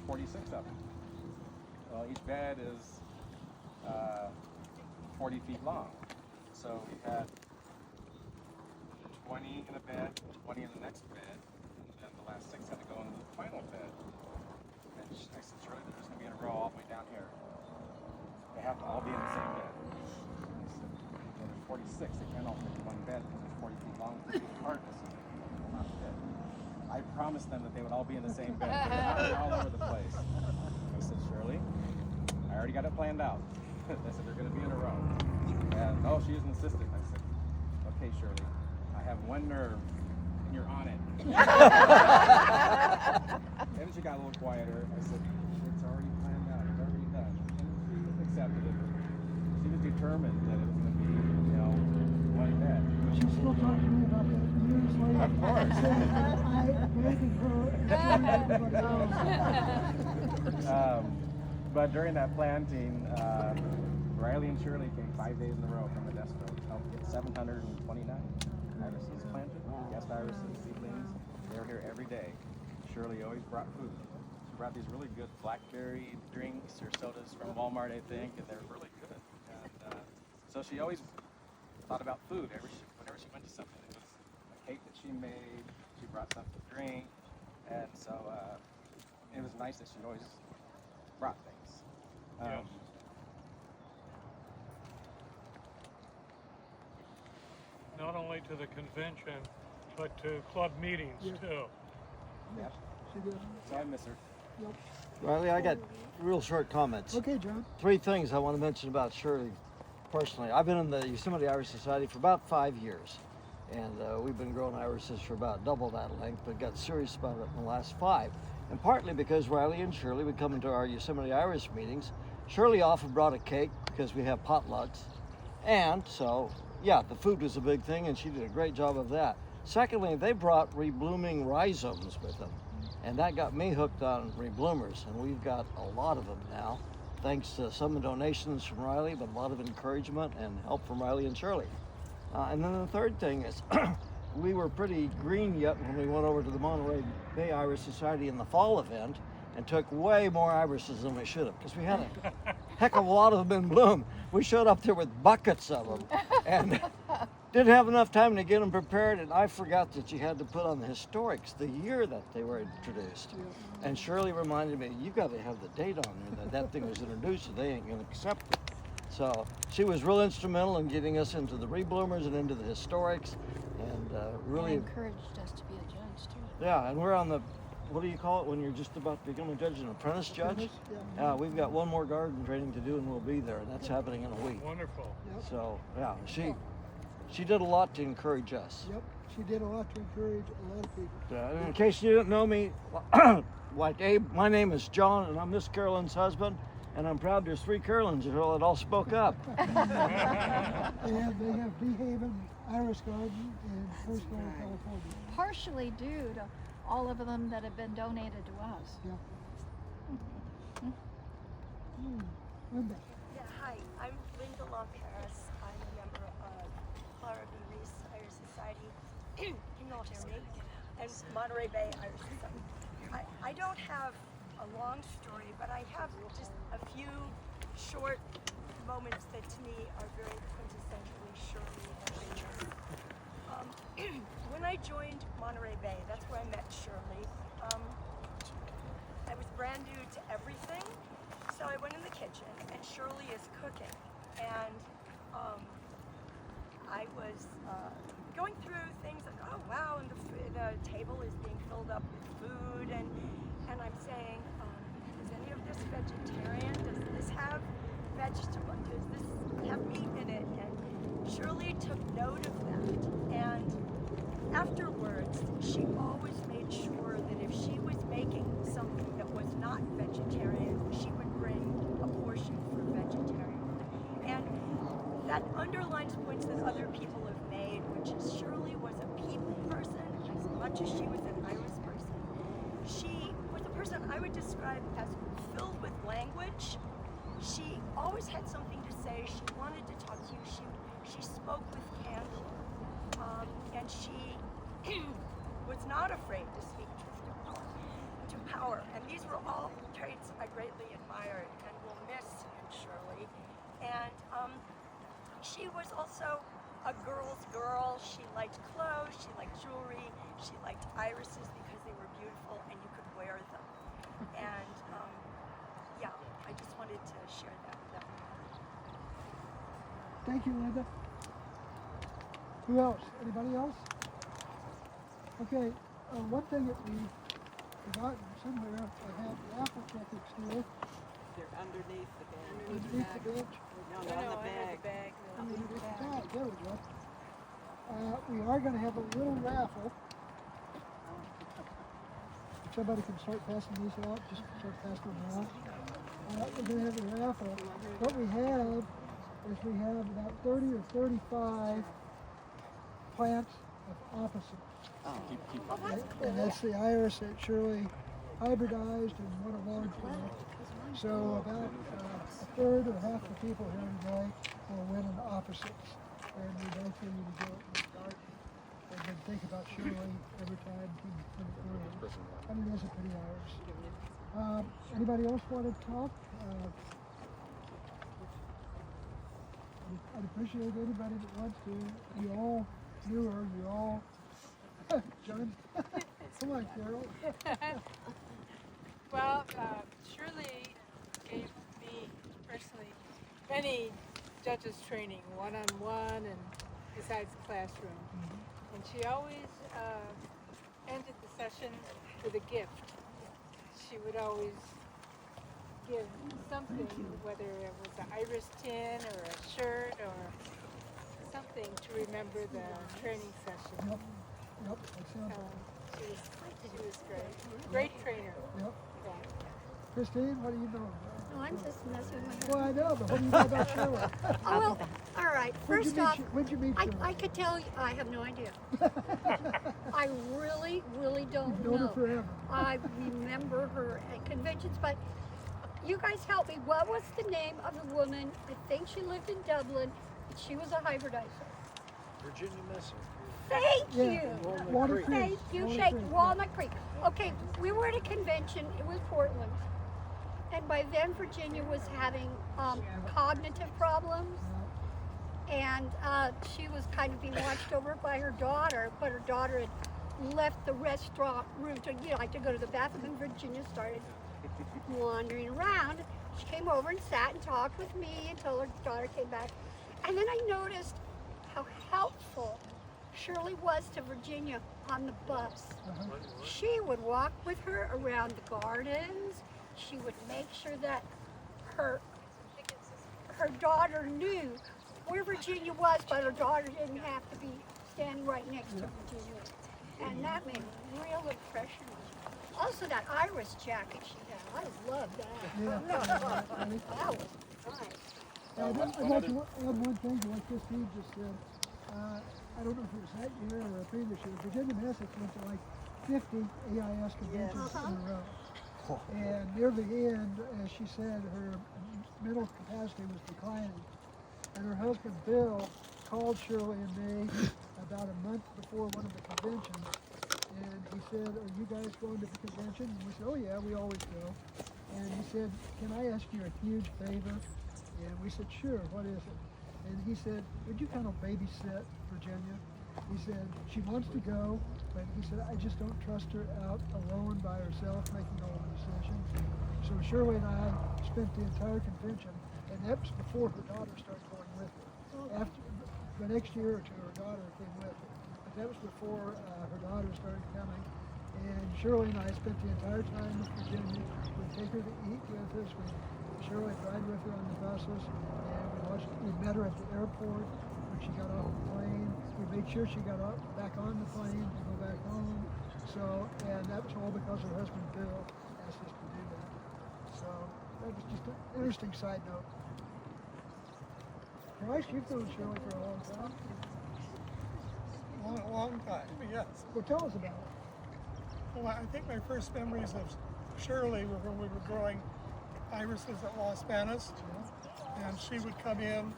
46 of them. Well, each bed is 40 feet long. So we had 20 in a bed, 20 in the next bed, and then the last 6 had to go into the final bed. And I said, Shirley, they're just going to be in a row all the way down here. They have to all be in the same bed. I said, well, there's 46. They can't all fit in one bed because it's 40 feet long with 2 feet apart. I said, they will not fit. I promised them that they would all be in the same bed. They're not all over the place. I said, Shirley, I already got it planned out. They said they're going to be in a row. And she was insistent. I said, okay, Shirley, I have one nerve, and you're on it. Then she got a little quieter. I said, it's already planned out. It's already done. And she accepted it. She was determined that it was going to be, one bed. She's still talking to me about that years later. Of course. But during that planting, Riley and Shirley came 5 days in a row from Modesto to help get 729 irises planted, guest irises, seedlings. They were here every day. Shirley always brought food. She brought these really good blackberry drinks or sodas from Walmart, I think, and they're really good. And so she always thought about food whenever she went to something. It was a cake that she made. She brought something to drink, and so it was nice that she always brought things. Yes. Not only to the convention, but to club meetings too. Yep. She did. So I miss her. Yep. Riley, I got real short comments. Okay, John. 3 things I want to mention about Shirley personally. I've been in the Yosemite Irish Society for about 5 years, and we've been growing irises for about double that length, but got serious about it in the last 5. And partly because Riley and Shirley would come into our Yosemite Irish meetings. Shirley often brought a cake because we have potlucks, and so yeah, the food was a big thing, and she did a great job of that. Secondly, they brought reblooming rhizomes with them, and that got me hooked on rebloomers, and we've got a lot of them now, thanks to some donations from Riley, but a lot of encouragement and help from Riley and Shirley. And then the third thing is, we were pretty green yet when we went over to the Monterey Bay Irish Society in the fall event and took way more irises than we should have, because we had a heck of a lot of them in bloom. We showed up there with buckets of them and didn't have enough time to get them prepared, and I forgot that you had to put on the historics the year that they were introduced. And Shirley reminded me, you got to have the date on there that thing was introduced, or they ain't going to accept it. So she was real instrumental in getting us into the rebloomers and into the historics, and really encouraged us to be a judge too. Yeah, and we're on the, what do you call it when you're just about to become a judge, an apprentice judge? We've got one more garden training to do, and we'll be there, and that's happening in a week. Wonderful. So yeah, she did a lot to encourage us. Yep, she did a lot to encourage a lot of people. In case you didn't know me, like Abe, my name is John, and I'm Miss Carolyn's husband, and I'm proud there's 3 Carolyns that all spoke up. They have Bee Haven, Iris Garden, and First Garden, California. Partially due to all of them that have been donated to us. Yeah. Linda. Yeah, hi, I'm Linda LaParis. I'm a member of Clara B. Reese Irish Society in Alternate and Monterey Bay Irish Society. I don't have a long story, but I have just a few short moments that to me are very quintessentially Shirley and Rachel. When I joined Monterey Bay, that's where I met Shirley. I was brand new to everything, so I went in the kitchen, and Shirley is cooking, and I was going through things like, oh wow, and the table is being filled up with food, and I'm saying, is any of this vegetarian? Does this have vegetable? Does this have meat in it? And Shirley took note of that, and afterwards, she always made sure that if she was making something that was not vegetarian, she would bring a portion for vegetarian. And that underlines points that other people have made, which is Shirley was a people person as much as she was an Irish person. She was a person I would describe as filled with language. She always had something to say. She wanted to talk to you. She spoke with candor. And she was not afraid to speak truth to power. To to power. And these were all traits I greatly admired and will miss in Shirley. And she was also a girl's girl. She liked clothes, she liked jewelry, she liked irises because they were beautiful and you could wear them. And yeah, I just wanted to share that with everyone. Thank you, Linda. Who else? Anybody else? Okay, one thing that we forgotten somewhere, I had the apple checking still They're underneath the bag. underneath the bench. No, not in the bag. Underneath the bag, there we go. We are going to have a little raffle. If somebody can start passing these out, just start passing them out. We're going to have a raffle. What we have is we have about 30 or 35 plants of opposites. And that's the iris that Shirley hybridized and won awards for. So about a third or half the people here today will win an opposites. And we'd like for you to go out in the garden and then think about Shirley every time you put it through. I mean, that's a pretty iris. Anybody else want to talk? I'd appreciate anybody that wants to. You all knew her, you all. John? Come on, Carol. Well, Shirley gave me personally many judges training, one-on-one and besides the classroom. And she always ended the session with a gift. She would always give something, whether it was an iris tin or a shirt or something to remember the training session. Yep, that sounds She was great. Great trainer. Yep. Yeah. Christine, what do you know? No, I'm just messing with her. Well, I know, but what do you know about Shirley? Oh, well, all right. First off, When'd you meet Shirley? I could tell you, I have no idea. I really, really don't You've known her know. forever. I remember her at conventions, but you guys help me. What was the name of the woman? I think she lived in Dublin. She was a hybridizer. Virginia Messer. Thank Yeah, you. Walnut Creek. Thank you. Walnut Thank Creek, Walnut Creek. Okay, we were at a convention. It was Portland. And by then, Virginia was having cognitive problems. And she was kind of being watched over by her daughter, but her daughter had left the restaurant room to, like to go to the bathroom, and Virginia started wandering around. She came over and sat and talked with me until her daughter came back. And then I noticed how helpful Shirley was to Virginia on the bus. She would walk with her around the gardens. She would make sure that her daughter knew where Virginia was, but her daughter didn't have to be standing right next to Virginia. And that made a real impression on me. Also, that iris jacket she had, I love that. That was nice. I'd like to add one thing to what Christine just said. I don't know if it was that year or a previous year. Virginia Essex went to like 50 AIS conventions in a row. And near the end, as she said, her mental capacity was declining. And her husband, Bill, called Shirley and me about a month before one of the conventions. And he said, "Are you guys going to the convention?" And we said, "Oh yeah, we always go." And he said, "Can I ask you a huge favor?" And we said, "Sure, what is it?" And he said, "Would you kind of babysit Virginia?" He said, "She wants to go, but he said, I just don't trust her out alone by herself making all the decisions." So Shirley and I spent the entire convention, and that was before her daughter started going with her. After the next year or two, her daughter came with her. But that was before her daughter started coming. And Shirley and I spent the entire time with Virginia. We'd take her to eat with us. Shirley would ride with her on the buses, and we met her at the airport when she got off the plane. We made sure she got back on the plane to go back home. So, and that was all because her husband Bill asked us to do that. So that was just an interesting side note. Bryce, you've known Shirley for a long time. Long time, yes. Well, tell us about it. Well, I think my first memories of Shirley were when we were growing irises at Los Banas, and she would come in.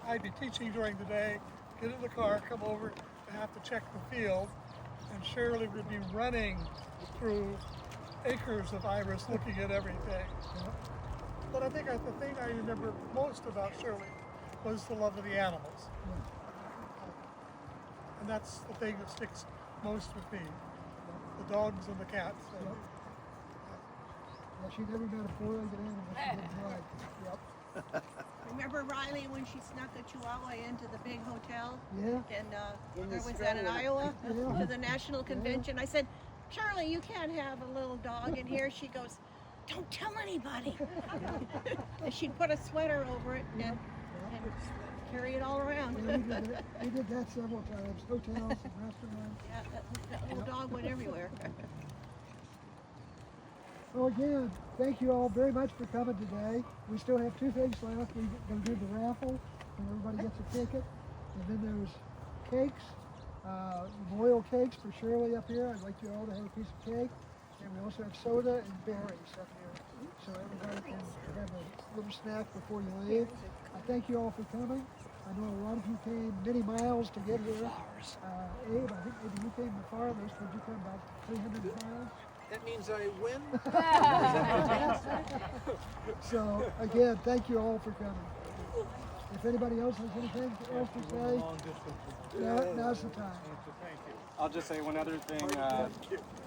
I'd be teaching during the day, get in the car, come over, and have to check the field, and Shirley would be running through acres of iris looking at everything. But I think the thing I remember most about Shirley was the love of the animals. And that's the thing that sticks most with me. The dogs and the cats. Well, she never met a four-legged animal she didn't like. Yep. Remember Riley when she snuck a chihuahua into the big hotel? Yeah. And where was that, in Iowa? To the national convention. I said, Shirley, you can't have a little dog in here. She goes, don't tell anybody. And she'd put a sweater over it and carry it all around. Yeah, we did that several times. Hotels and restaurants. Yeah, that little dog went everywhere. Well, again, thank you all very much for coming today. We still have two things left. We're going to do the raffle, and everybody gets a ticket. And then there's cakes, memorial cakes for Shirley up here. I'd like you all to have a piece of cake. And we also have soda and berries up here, so everybody can have a little snack before you leave. I thank you all for coming. I know a lot of you came many miles to get here. Abe, I think maybe you came the farthest. Would you come about 300 miles? That means I win? So, again, thank you all for coming. If anybody else has anything else to say, now's the time. I'll just say one other thing.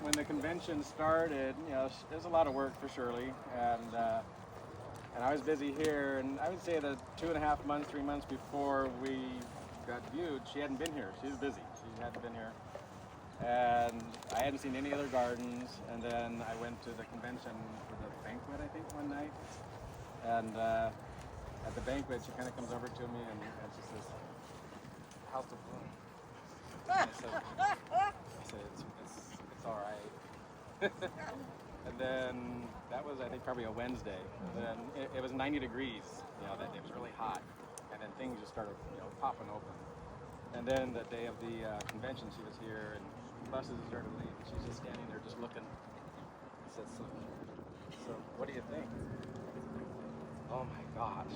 When the convention started, you know, it was a lot of work for Shirley, and I was busy here. And I would say that 2.5 months, 3 months before we got viewed, she hadn't been here. She was busy. She hadn't been here, and I hadn't seen any other gardens. And then I went to the convention for the banquet, I think, one night, and at the banquet, she kind of comes over to me and she says, "How's the bloom?" I said it's all right. And then that was, I think, probably a Wednesday. And then it was 90 degrees, you know, that day. It was really hot. And then things just started, you know, popping open. And then the day of the convention, she was here, and buses started leaving. She's just standing there, just looking. I said, so what do you think? Oh my gosh.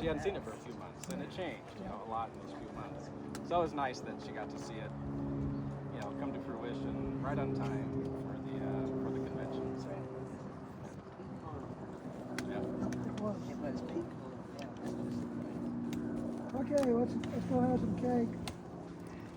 She hadn't seen it for a few months, and it changed, you know, a lot in those few months. So it was nice that she got to see it, you know, come to fruition right on time for the convention. So, yeah. Okay, let's go have some cake.